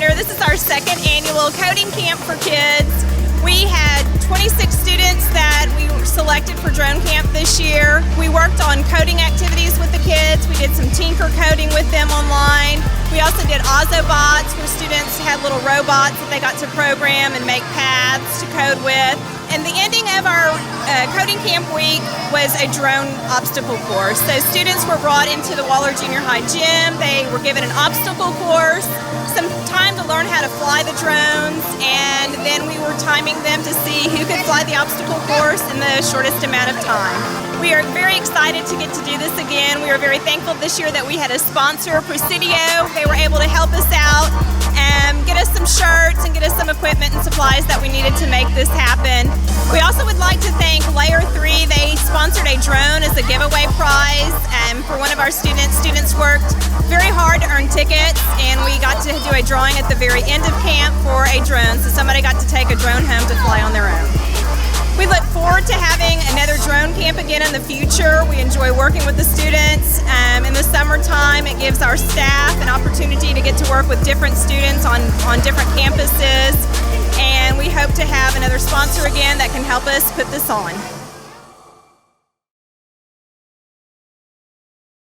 Gardner. This is our second annual coding camp for kids. We had 26 students that we selected for drone camp this year. We worked on coding activities with the kids. We did some Tinker coding with them online. We also did Ozobots, where students had little robots that they got to program and make paths to code with. And the ending of our coding camp week was a drone obstacle course. So students were brought into the Waller Junior High gym. They were given an obstacle course, some time to learn how to fly the drones, and then we were timing them to see who could fly the obstacle course in the shortest amount of time. We are very excited to get to do this again. We are very thankful this year that we had a sponsor, Presidio. They were able to help us out and get us some shirts and get us some equipment and supplies that we needed to make this happen. We also would like to thank Layer 3. They sponsored a drone as a giveaway prize for one of our students. Students worked very hard to earn tickets, and we got to do a drawing at the very end of camp for a drone, so somebody got to take a drone home to fly on their own. We look forward to having another drone camp again in the future. We enjoy working with the students. In the summertime, it gives our staff an opportunity to get to work with different students on different campuses. And we hope to have another sponsor again that can help us put this on.